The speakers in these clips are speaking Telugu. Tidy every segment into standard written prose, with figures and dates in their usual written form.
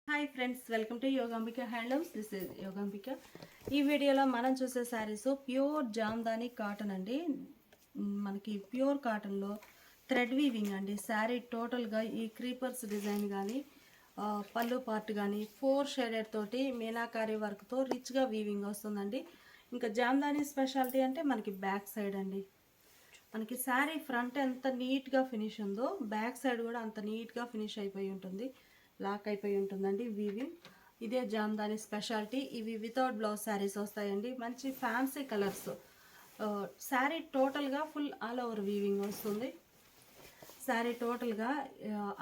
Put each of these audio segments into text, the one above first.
Hi friends, welcome to Yogambika handlooms. This is Yogambika. ఈ వీడియోలో మనం చూసే శారీస్ ప్యూర్ జామ్దాని కాటన్ అండి. మనకి ప్యూర్ కాటన్లో థ్రెడ్ వీవింగ్ అండి. శారీ టోటల్గా ఈ క్రీపర్స్ డిజైన్ కానీ పళ్ళు పార్ట్ కానీ 4 షేడెడ్ తోటి మీనాకారి వర్క్తో రిచ్గా వీవింగ్ వస్తుందండి. ఇంకా జామ్దాని స్పెషాలిటీ అంటే మనకి బ్యాక్ సైడ్ అండి. మనకి శారీ ఫ్రంట్ ఎంత నీట్గా ఫినిష్ ఉందో బ్యాక్ సైడ్ కూడా అంత నీట్గా ఫినిష్ అయిపోయి ఉంటుంది, లాక్ అయిపోయి ఉంటుందండి వీవింగ్. ఇదే జామ్దాని స్పెషాలిటీ. ఇవి వితౌట్ బ్లౌజ్ శారీస్ వస్తాయండి. మంచి ఫ్యాన్సీ కలర్స్. శారీ టోటల్గా ఫుల్ ఆల్ ఓవర్ వీవింగ్ వస్తుంది. శారీ టోటల్గా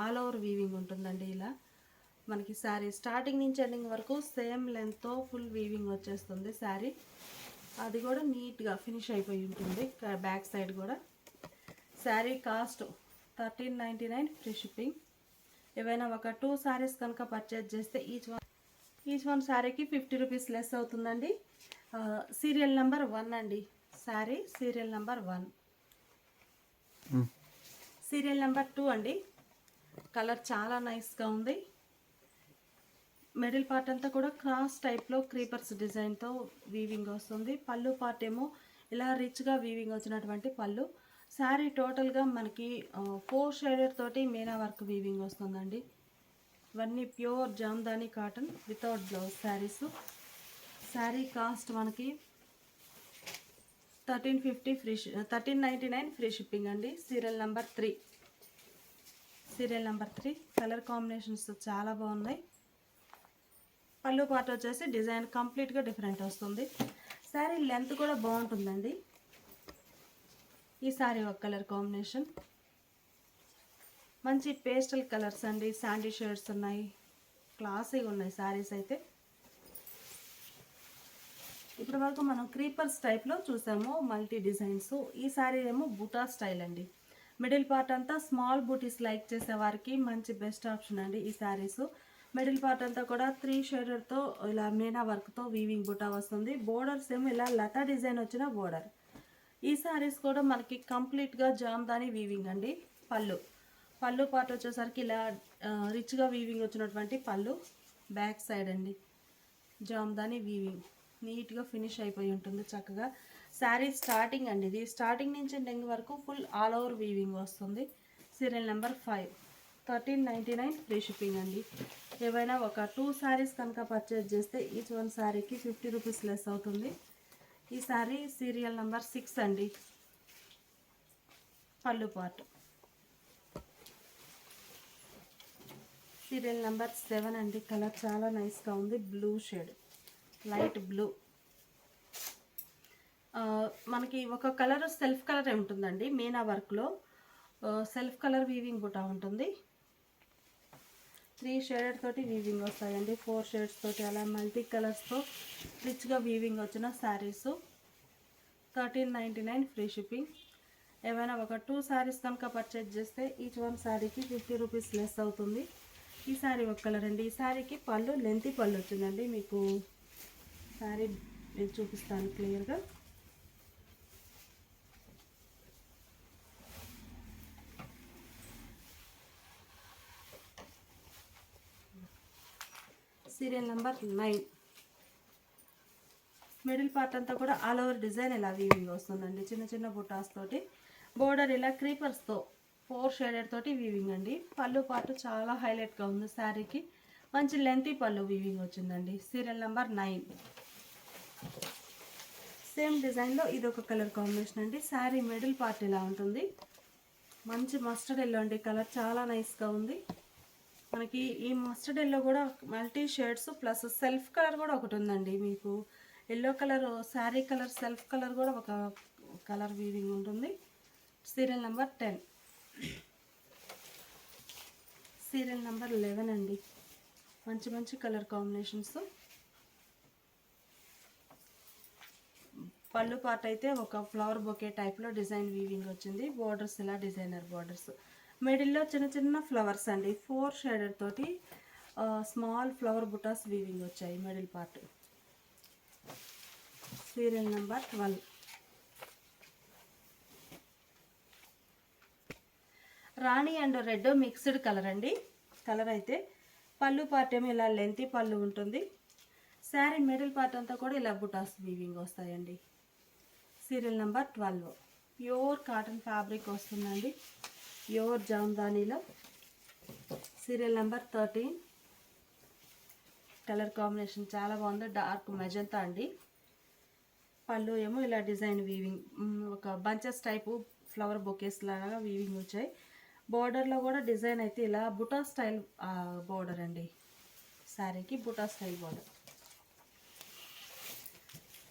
ఆల్ ఓవర్ వీవింగ్ ఉంటుందండి. ఇలా మనకి శారీ స్టార్టింగ్ నుంచి ఎండింగ్ వరకు సేమ్ లెంత్తో ఫుల్ వీవింగ్ వచ్చేస్తుంది శారీ. అది కూడా నీట్గా ఫినిష్ అయిపోయి ఉంటుంది. బ్యాక్ సైడ్ కూడా శారీ కాస్ట్ 1399 ఫ్రీ షిప్పింగ్. ఏవైనా ఒక 2 శారీస్ కనుక పర్చేజ్ చేస్తే ఈచ్ వన్ శారీకి 50 రూపీస్ లెస్ అవుతుందండి. సీరియల్ నెంబర్ 1 అండి. Sari serial number 1. Serial number 2 అండి. కలర్ చాలా నైస్గా ఉంది. మిడిల్ పార్ట్ అంతా కూడా క్రాస్ టైప్లో క్రీపర్స్ డిజైన్తో వీవింగ్ వస్తుంది. పళ్ళు పార్ట్ ఏమో ఇలా రిచ్గా వీవింగ్ వచ్చినటువంటి పళ్ళు. శారీ టోటల్గా మనకి 4 షేడెడ్ తోటి మీనా వర్క్ వీవింగ్ వస్తుందండి. ఇవన్నీ pure Jamdani cotton without blouse saris. Sari cost మనకి 1399 ఫ్రీ షిప్పింగ్ అండి. Serial number 3. Serial number 3 colour combinations చాలా బాగున్నాయి. పళ్ళు పార్ట్ వచ్చేసి డిజైన్ కంప్లీట్గా డిఫరెంట్ వస్తుంది. శారీ లెంత్ కూడా బాగుంటుందండి. ఈ శారీ ఒక కలర్ కాంబినేషన్ మంచి పేస్టల్ కలర్స్ అండి. శాండీ షేడ్స్ ఉన్నాయి. క్లాసీగా ఉన్నాయి శారీస్ అయితే. ఇప్పటి వరకు మనం క్రీపర్స్ టైప్లో చూసాము, మల్టీ డిజైన్స్. ఈ శారీ ఏమో బూటా స్టైల్ అండి. మిడిల్ పార్ట్ అంతా స్మాల్ బూటీస్ లైక్ చేసే వారికి మంచి బెస్ట్ ఆప్షన్ అండి ఈ శారీస్. మిడిల్ పార్ట్ అంతా కూడా 3 షేడెడ్తో ఇలా మీనా వర్క్తో వీవింగ్ బూటా వస్తుంది. బోర్డర్స్ ఏమో ఇలా లతా డిజైన్ వచ్చిన బోర్డర్. ఈ శారీస్ కూడా మనకి కంప్లీట్గా జామ్దాని వీవింగ్ అండి. పళ్ళు పార్ట్ వచ్చేసరికి ఇలా రిచ్గా వీవింగ్ వచ్చినటువంటి పళ్ళు. బ్యాక్ సైడ్ అండి జామ్దాని వీవింగ్ నీట్గా ఫినిష్ అయిపోయి ఉంటుంది చక్కగా. శారీ స్టార్టింగ్ అండి. ఇది స్టార్టింగ్ నుంచి ఎండింగ్ వరకు ఫుల్ ఆల్ ఓవర్ వీవింగ్ వస్తుంది. Serial number 5. 1399 ఫ్రీ షిప్పింగ్ అండి. ఏవైనా ఒక 2 శారీస్ కనుక పర్చేజ్ చేస్తే ఈచ్ వన్ శారీకి 50 రూపీస్ లెస్ అవుతుంది. ఈ శారీ సీరియల్ నెంబర్ 6 అండి. పళ్ళు పార్ట్. సీరియల్ నెంబర్ 7 అండి. కలర్ చాలా నైస్గా ఉంది. Blue shade, light blue. మనకి ఒక కలర్ సెల్ఫ్ కలర్ ఉంటుందండి. మీనా వర్క్లో సెల్ఫ్ కలర్ వీవింగ్ బుటా ఉంటుంది. 3 షేడెడ్ తోటి వీవింగ్ వస్తాయండి. 4 షేడ్స్ తోటి అలా మల్టీ కలర్స్తో రిచ్గా వీవింగ్ వచ్చిన శారీస్. 1399 free shipping. ఏమైనా ఒక 2 శారీస్ కనుక పర్చేజ్ చేస్తే ఈచ్ వన్ శారీకి 50 రూపీస్ లెస్ అవుతుంది. ఈ శారీ ఒక కలర్ అండి. ఈ శారీకి పళ్ళు లెంతీ పళ్ళు వచ్చిందండి. మీకు శారీ నేను చూపిస్తాను క్లియర్గా. Serial number 9. మిడిల్ పార్ట్ అంతా కూడా ఆల్ ఓవర్ డిజైన్ ఇలా వీవింగ్ వస్తుందండి. చిన్న చిన్న బుటాస్ తోటి బోర్డర్ ఇలా క్రీపర్స్తో 4 షేడెడ్ తోటి వీవింగ్ అండి. పళ్ళు పార్ట్ చాలా హైలైట్గా ఉంది. శారీకి మంచి లెంతీ పళ్ళు వీవింగ్ వచ్చిందండి. Serial number 9. సేమ్ డిజైన్లో ఇది ఒక కలర్ కాంబినేషన్ అండి. శారీ మిడిల్ పార్ట్ ఇలా ఉంటుంది. మంచి మస్టర్డ్ ఎల్లో అండి. కలర్ చాలా నైస్గా ఉంది. మనకి ఈ మస్టర్డ్ ఎల్లో కూడా multi shades plus self colour కూడా ఒకటి ఉందండి. మీకు yellow colour sari colour self colour కూడా ఒక కలర్ వీవింగ్ ఉంటుంది. Serial number 10. సీరియల్ నెంబర్ 11 అండి. మంచి మంచి కలర్ కాంబినేషన్స్. పళ్ళు పార్ట్ అయితే ఒక ఫ్లవర్ బొకే టైప్లో డిజైన్ వీవింగ్ వచ్చింది. బోర్డర్స్ ఇలా డిజైనర్ బోర్డర్స్. మిడిల్లో చిన్న చిన్న ఫ్లవర్స్ అండి. 4 షేడెడ్ తోటి స్మాల్ ఫ్లవర్ బుటాస్ వీవింగ్ వచ్చాయి middle part. Serial number 12. Rani and red mixed colour అండి. కలర్ అయితే పళ్ళు పార్ట్ ఏమో ఇలా లెంతీ పళ్ళు ఉంటుంది. శారీ మిడిల్ పార్ట్ అంతా కూడా ఇలా బుటాస్ వీవింగ్ వస్తాయండి. Serial number 12 pure cotton fabric వస్తుందండి, ప్యూర్ జామ్దానీలో. సీరియల్ నెంబర్ 13 కలర్ కాంబినేషన్ చాలా బాగుంది, డార్క్ మెజంతా అండి. పళ్ళు ఏమో ఇలా డిజైన్ వీవింగ్, ఒక బంచెస్ టైపు ఫ్లవర్ బొకేస్ లాగా వీవింగ్ వచ్చాయి. బోర్డర్లో కూడా డిజైన్ అయితే ఇలా బుటా స్టైల్ బోర్డర్ అండి. శారీకి బుటా స్టైల్ బోర్డర్.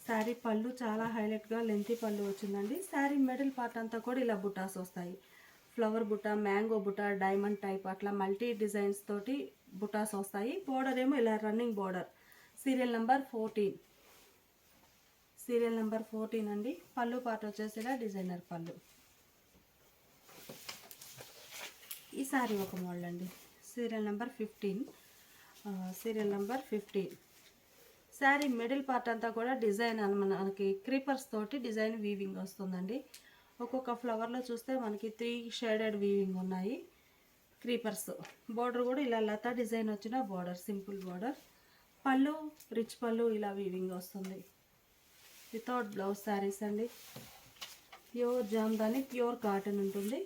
శారీ పళ్ళు చాలా హైలైట్గా లెంతీ పళ్ళు వచ్చిందండి. శారీ మిడిల్ పార్ట్ అంతా కూడా ఇలా బుటాస్ వస్తాయి. ఫ్లవర్ బుటా, మ్యాంగో బుటా, డైమండ్ టైప్ అట్లా మల్టీ డిజైన్స్ తోటి బుటాస్ వస్తాయి. బోర్డర్ ఏమో ఇలా running border. Serial number 14 serial number 14 అండి. పళ్ళు పార్ట్ వచ్చేసి ఇలా డిజైనర్ పళ్ళు. ఈ శారీ ఒక మోడల్ అండి. Serial number 15 serial number 15. Sari middle part అంతా కూడా డిజైన్ మనకి క్రీపర్స్ తోటి డిజైన్ వీవింగ్ వస్తుందండి. ఒక్కొక్క ఫ్లవర్లో చూస్తే మనకి 3 షేడెడ్ వీవింగ్ ఉన్నాయి క్రీపర్స్. బోర్డర్ కూడా ఇలా లతా డిజైన్ వచ్చిన బోర్డర్, సింపుల్ బోర్డర్. పళ్ళు రిచ్ పళ్ళు ఇలా వీవింగ్ వస్తుంది. వితౌట్ బ్లౌజ్ శారీస్ అండి. ప్యూర్ జామ్దాని, ప్యూర్ కాటన్ ఉంటుంది.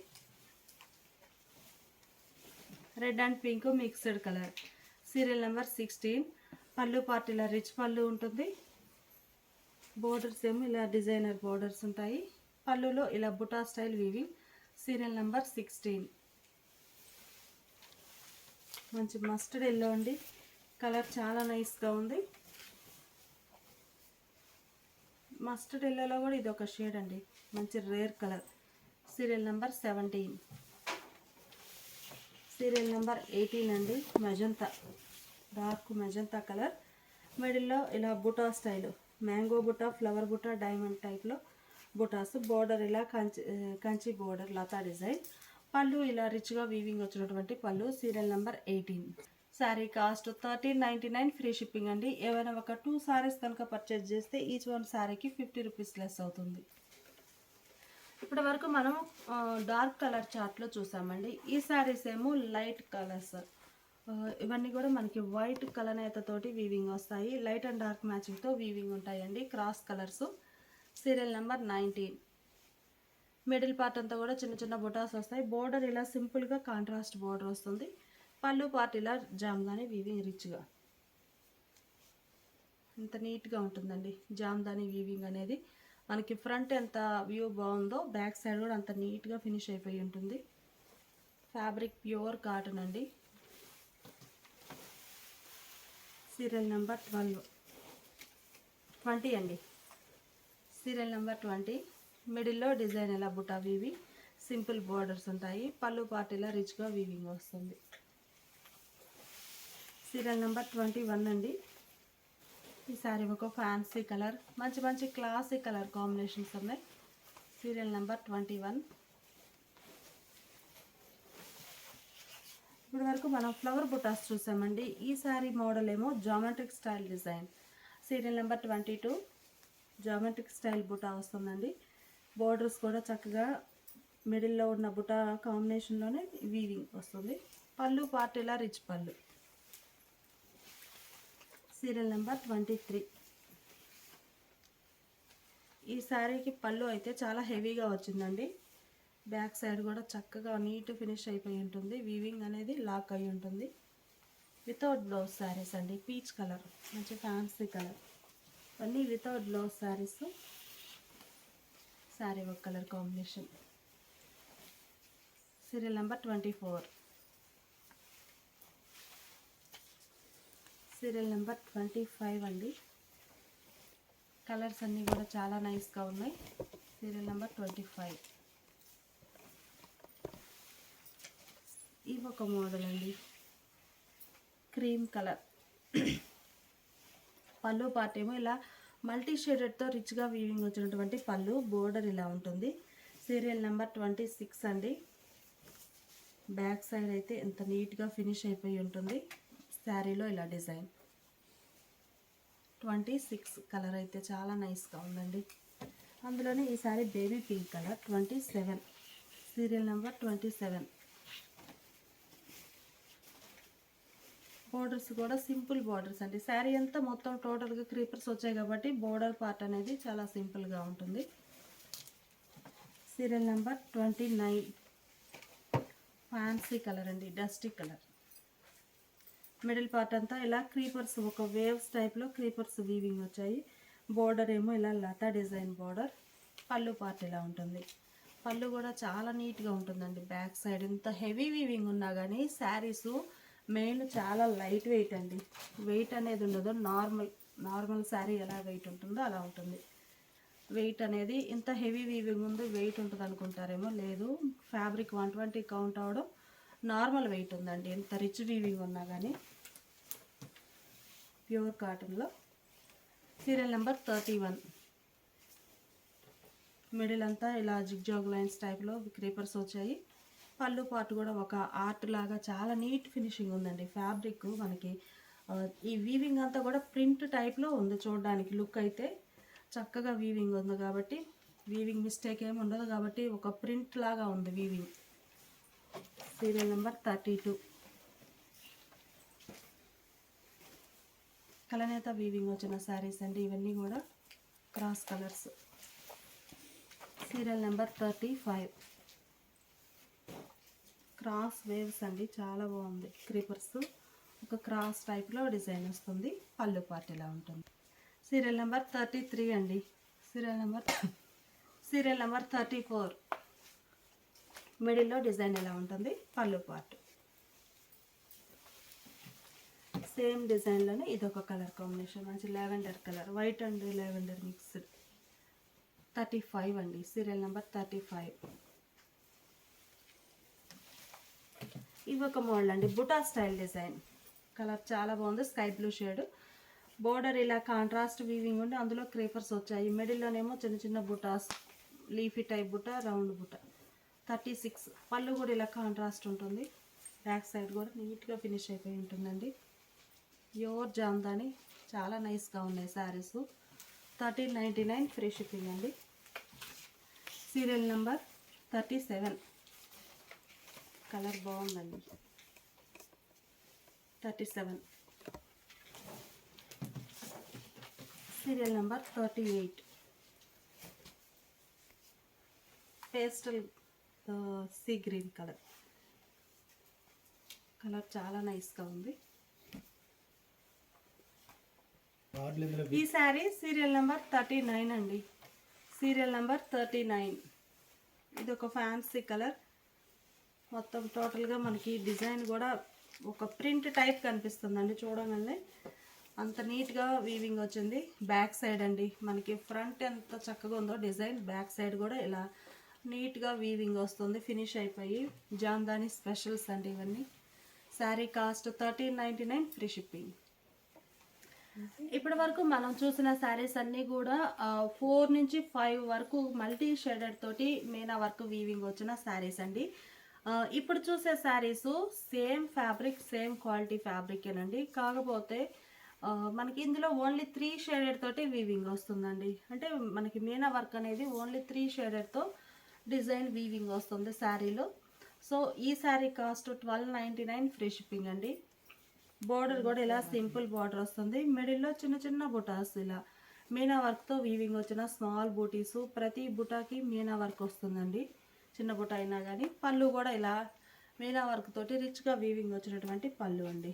Red and pink mixed colour. Serial number 16. పళ్ళు పార్ట్ ఇలా రిచ్ పళ్ళు ఉంటుంది. బోర్డర్స్ ఏమో ఇలా డిజైనర్ బోర్డర్స్ ఉంటాయి. పళ్ళులో ఇలా బుటా స్టైల్ వీవింగ్. Serial number 16. మంచి మస్టర్డ్ ఎల్లో అండి, కలర్ చాలా నైస్గా ఉంది. మస్టర్డ్ ఎల్లోలో కూడా ఇది ఒక షేడ్ అండి, మంచి rare colour. Serial number 17. Serial number 18 అండి. Magenta, dark magenta colour. మిడిల్లో ఇలా బుటా స్టైల్, మ్యాంగో బుటా, ఫ్లవర్ బుటా, డైమండ్ టైప్లో బుటాస్. బోర్డర్ ఇలా కంచి బోర్డర్, లతా డిజైన్. పళ్ళు ఇలా రిచ్గా వీవింగ్ వచ్చినటువంటి పళ్ళు. Serial number 18. Sari cost 1399, free shipping అండి. ఏవైనా ఒక 2 సారీస్ కనుక పర్చేజ్ చేస్తే ఈచ్ వన్ శారీకి 50 రూపీస్ లెస్ అవుతుంది. ఇప్పటి వరకు మనం డార్క్ కలర్ చార్ట్లో చూసామండి. ఈ శారీస్ ఏమో లైట్ కలర్స్. ఇవన్నీ కూడా మనకి వైట్ కలర్ నేతతోటి వీవింగ్ వస్తాయి. లైట్ అండ్ డార్క్ మ్యాచింగ్తో వీవింగ్ ఉంటాయండి, cross colours. Serial number 19. Middle part అంతా కూడా చిన్న చిన్న బుటాస్ వస్తాయి. బోర్డర్ ఇలా సింపుల్గా కాంట్రాస్ట్ బోర్డర్ వస్తుంది. పళ్ళు పార్ట్ ఇలా జామ్దాని వీవింగ్ రిచ్గా, ఇంత నీట్గా ఉంటుందండి జామ్దాని వీవింగ్ అనేది. మనకి ఫ్రంట్ ఎంత వ్యూ బాగుందో బ్యాక్ సైడ్ కూడా అంత నీట్గా ఫినిష్ అయిపోయి ఉంటుంది. ఫ్యాబ్రిక్ ప్యూర్ కాటన్ అండి. సీరియల్ నెంబర్ 20 అండి. Serial number 20. మిడిల్లో డిజైన్ ఇలా బుటా వీవింగ్, సింపుల్ బోర్డర్స్ ఉంటాయి. పళ్ళు పార్ట్ ఇలా రిచ్గా వీవింగ్ వస్తుంది. సీరియల్ నెంబర్ 21 అండి. ఈ సారీ ఒక ఫ్యాన్సీ కలర్, మంచి మంచి క్లాసిక్ కలర్ కాంబినేషన్స్ ఉన్నాయి. Serial number 21. ఇప్పటి వరకు మనం ఫ్లవర్ బుటాస్ చూసామండి. ఈ సారీ మోడల్ ఏమో geometric style design. Serial number 22. Geometric style బుటా వస్తుందండి. బోర్డర్స్ కూడా చక్కగా మిడిల్లో ఉన్న బుటా కాంబినేషన్లోనే వీవింగ్ వస్తుంది. పళ్ళు పార్ట్ ఇలా రిచ్ పళ్ళు. Serial number 23. ఈ శారీకి పళ్ళు అయితే చాలా హెవీగా వచ్చిందండి. బ్యాక్ సైడ్ కూడా చక్కగా నీట్ ఫినిష్ అయిపోయి ఉంటుంది. వీవింగ్ అనేది లాక్ అయి ఉంటుంది. వితౌట్ బ్లౌజ్ శారీస్ అండి. పీచ్ కలర్, మంచి ఫ్యాన్సీ కలర్. అన్నీ వితౌట్ బ్లౌజ్ శారీస్. శారీ ఒక colour combination. Serial number 24. Serial number 25 అండి. కలర్స్ అన్నీ కూడా చాలా నైస్గా ఉన్నాయి. Serial number 25. ఇవి ఒక మోడల్ అండి, క్రీమ్ కలర్. పళ్ళు పార్ట్ ఏమో ఇలా మల్టీ షేడెడ్తో రిచ్గా వీవింగ్ వచ్చినటువంటి పళ్ళు. బోర్డర్ ఇలా ఉంటుంది. సీరియల్ నెంబర్ 26 అండి. బ్యాక్ సైడ్ అయితే ఎంత నీట్గా ఫినిష్ అయిపోయి ఉంటుంది. శారీలో ఇలా డిజైన్. 26 కలర్ అయితే చాలా నైస్గా ఉందండి. అందులోనే ఈ sari baby pink colour. 27. Serial number 27. Borders కూడా సింపుల్ బోర్డర్స్ అండి. శారీ అంతా మొత్తం టోటల్గా క్రీపర్స్ వచ్చాయి కాబట్టి బోర్డర్ పార్ట్ అనేది చాలా సింపుల్గా ఉంటుంది. సీరియల్ నెంబర్ 29 ఫ్యాన్సీ కలర్ అండి, డస్టీ కలర్. మిడిల్ పార్ట్ అంతా ఇలా క్రీపర్స్, ఒక వేవ్స్ టైప్లో క్రీపర్స్ వీవింగ్ వచ్చాయి. బోర్డర్ ఏమో ఇలా లతా డిజైన్ బోర్డర్. పళ్ళు పార్ట్ ఇలా ఉంటుంది. పళ్ళు కూడా చాలా నీట్గా ఉంటుందండి. బ్యాక్ సైడ్ ఇంత హెవీ వీవింగ్ ఉన్నా కానీ శారీసు మెయిన్ చాలా లైట్ వెయిట్ అండి. వెయిట్ అనేది ఉండదు. నార్మల్ శారీ ఎలా వెయిట్ ఉంటుందో అలా ఉంటుంది. వెయిట్ అనేది ఇంత హెవీ వీవింగ్ ఉంది, వెయిట్ ఉంటుంది అనుకుంటారేమో, లేదు. ఫ్యాబ్రిక్ 120 కౌంట్ అవడం నార్మల్ వెయిట్ ఉందండి, ఎంత రిచ్ వీవింగ్ ఉన్నా కానీ. ప్యూర్ కాటన్లో సీరియల్ నెంబర్ 31. మిడిల్ అంతా ఇలా జిగ్జాగ్ లైన్స్ టైప్లో క్రీపర్స్ వచ్చాయి. పళ్ళు పార్ట్ కూడా ఒక ఆర్ట్ లాగా చాలా నీట్ ఫినిషింగ్ ఉందండి. ఫ్యాబ్రిక్ మనకి ఈ వీవింగ్ అంతా కూడా ప్రింట్ టైప్లో ఉంది. చూడడానికి లుక్ అయితే చక్కగా వీవింగ్ ఉంది కాబట్టి, వీవింగ్ మిస్టేక్ ఏమి ఉండదు కాబట్టి ఒక ప్రింట్ లాగా ఉంది వీవింగ్. Serial number 32. కలనేత వీవింగ్ వచ్చిన శారీస్ అండి ఇవన్నీ కూడా, cross colours. Serial number 35 cross waves అండి, చాలా బాగుంది. క్రీపర్స్ ఒక క్రాస్ టైప్లో డిజైన్ వస్తుంది. పళ్ళు పార్ట్ ఇలా ఉంటుంది. సీరియల్ నెంబర్ 33 అండి. సీరియల్ నెంబర్ 34 మిడిల్లో డిజైన్ ఎలా ఉంటుంది. పళ్ళు పార్ట్ సేమ్ డిజైన్లోనే ఇదొక కలర్ కాంబినేషన్, మంచి lavender colour, white and lavender mixed. 35 అండి. Serial number 35. ఇవి ఒక మోడల్ అండి, బుటా స్టైల్ డిజైన్. కలర్ చాలా బాగుంది, స్కై బ్లూ షేడ్. బోర్డర్ ఇలా కాంట్రాస్ట్ వీవింగ్ ఉండి అందులో క్రీపర్స్ వచ్చాయి. మిడిల్లోనేమో చిన్న చిన్న బుటాస్, లీఫీ టైప్ బుట్ట, రౌండ్ బుట్ట. 36. పళ్ళు కూడా ఇలా కాంట్రాస్ట్ ఉంటుంది. బ్యాక్ సైడ్ కూడా నీట్గా ఫినిష్ అయిపోయి ఉంటుందండి. ప్యూర్ జామ్దాని, చాలా నైస్గా ఉన్నాయి శారీస్. 1399 ఫ్రీ షిప్పింగ్ అండి. Serial number 37. కలర్ బాగుందండి. 37. Serial number 38 pastel sea green colour. Colour చాలా నైస్గా ఉంది. ఈ శారీ సీరియల్ నెంబర్ 39 అండి. Serial number 39. ఇది ఒక ఫ్యాన్సీ కలర్. మొత్తం టోటల్గా మనకి డిజైన్ కూడా ఒక ప్రింట్ టైప్ కనిపిస్తుందండి చూడగానే. అంత నీట్గా వీవింగ్ వచ్చింది. బ్యాక్ సైడ్ అండి మనకి, ఫ్రంట్ ఎంత చక్కగా ఉందో డిజైన్, బ్యాక్ సైడ్ కూడా ఇలా నీట్గా వీవింగ్ వస్తుంది. ఫినిష్ అయిపోయి జామ్దాని స్పెషల్స్ అండి ఇవన్నీ. Sari cost 1399 free shipping. ఇప్పటి వరకు మనం చూసిన శారీస్ అన్నీ కూడా 4 నుంచి 5 వరకు మల్టీ షేడెడ్ తోటి మీనా వర్క్ వీవింగ్ వచ్చిన శారీస్ అండి. ఇప్పుడు చూసే saris same fabric, same quality ఫ్యాబ్రికేనండి. కాకపోతే మనకి ఇందులో ఓన్లీ 3 షేడెడ్ తోటి వీవింగ్ వస్తుందండి. అంటే మనకి మీనా వర్క్ అనేది ఓన్లీ 3 షేడెడ్తో డిజైన్ వీవింగ్ వస్తుంది శారీలో. సో ఈ శారీ కాస్ట్ 1299 ఫ్రీ షిప్పింగ్ అండి. బోర్డర్ కూడా ఇలా సింపుల్ బోర్డర్ వస్తుంది. మిడిల్లో చిన్న చిన్న బుటాస్ ఇలా మీనా వర్క్తో వీవింగ్ వచ్చిన స్మాల్ బూటీసు. ప్రతి బుటాకి మీనా వర్క్ వస్తుందండి, చిన్న బుట్ట అయినా కానీ. పళ్ళు కూడా ఇలా మీనా వర్క్ తోటి రిచ్గా వీవింగ్ వచ్చినటువంటి పళ్ళు అండి.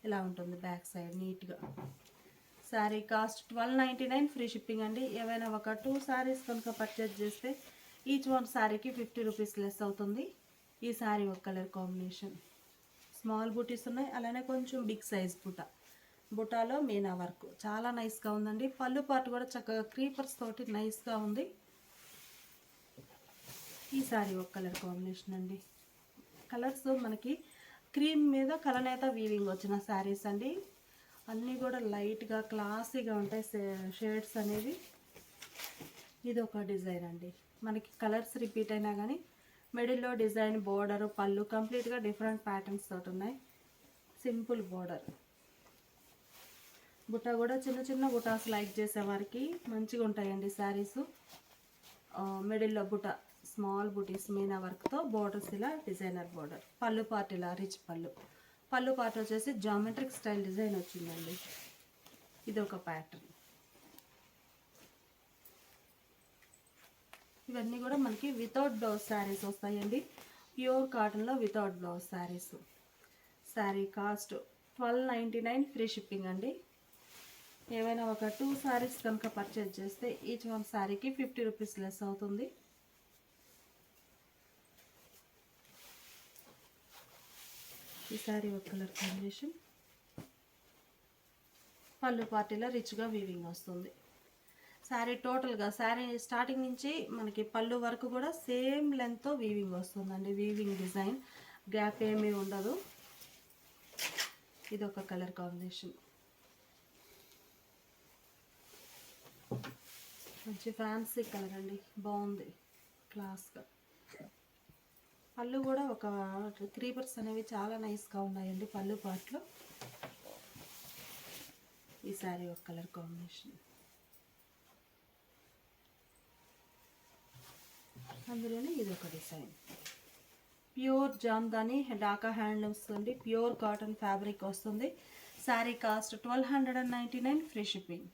ఇలా ఉంటుంది బ్యాక్ సైడ్ నీట్గా. శారీ కాస్ట్ 1299 ఫ్రీ షిప్పింగ్ అండి. ఏవైనా ఒక 2 శారీస్ కనుక పర్చేజ్ చేస్తే ఈచ్ వన్ శారీకి 50 రూపీస్ లెస్ అవుతుంది. ఈ శారీ ఒక కలర్ కాంబినేషన్, స్మాల్ బూటీస్ ఉన్నాయి, అలానే కొంచెం బిగ్ సైజ్ బుటాలో మీనా వర్క్ చాలా నైస్గా ఉందండి. పళ్ళు పాటు కూడా చక్కగా క్రీపర్స్ తోటి నైస్గా ఉంది. ఈ శారీ ఒక కలర్ కాంబినేషన్ అండి. కలర్స్ మనకి క్రీమ్ మీద కలనేత వీవింగ్ వచ్చిన శారీస్ అండి. అన్నీ కూడా లైట్గా క్లాసీగా ఉంటాయి షేడ్స్ అనేవి. ఇది ఒక డిజైన్ అండి. మనకి కలర్స్ రిపీట్ అయినా కానీ మిడిల్లో డిజైన్, బోర్డర్, పళ్ళు కంప్లీట్గా డిఫరెంట్ ప్యాటర్న్స్ తోటి ఉన్నాయి. సింపుల్ బోర్డర్, బుట్ట కూడా చిన్న చిన్న బుటాస్ లైక్ చేసే వారికి మంచిగా ఉంటాయండి శారీస్. మిడిల్లో బుట్ట స్మాల్ బుటీస్ మీనా వర్క్తో బోర్డర్స్ ఇలా డిజైనర్ బోర్డర్. పళ్ళు పార్ట్ ఇలా రిచ్ పళ్ళు. పళ్ళు పార్ట్ వచ్చేసి జామెట్రిక్ స్టైల్ డిజైన్ వచ్చిందండి. ఇది ఒక ప్యాటర్న్. ఇవన్నీ కూడా మనకి వితౌట్ బ్లౌజ్ శారీస్ వస్తాయండి. ప్యూర్ కాటన్లో without blouse saris. Sari cost 1299 free shipping అండి. ఏవైనా ఒక 2 శారీస్ కనుక పర్చేజ్ చేస్తే ఈచ్ వన్ శారీకి 50 రూపీస్ లెస్ అవుతుంది. ఈ శారీ ఒక కలర్ కాంబినేషన్. పళ్ళు పార్టీలో రిచ్గా వీవింగ్ వస్తుంది. శారీ టోటల్గా శారీ స్టార్టింగ్ నుంచి మనకి పళ్ళు వరకు కూడా సేమ్ లెంత్తో వీవింగ్ వస్తుందండి. వీవింగ్ డిజైన్ గ్యాప్ ఏమీ ఉండదు. ఇది ఒక కలర్ కాంబినేషన్. మంచి ఫ్యాన్సీ కలర్ అండి, బాగుంది క్లాస్గా. పళ్ళు కూడా ఒక క్రీపర్స్ అనేవి చాలా నైస్గా ఉన్నాయండి పళ్ళు పార్ట్లో. ఈ శారీ ఒక కలర్ కాంబినేషన్. అందులోనే ఇది ఒక design. Pure Jamdani Dhaka handlooms అండి. ప్యూర్ కాటన్ ఫ్యాబ్రిక్ వస్తుంది. Sari cost 1299 free shipping.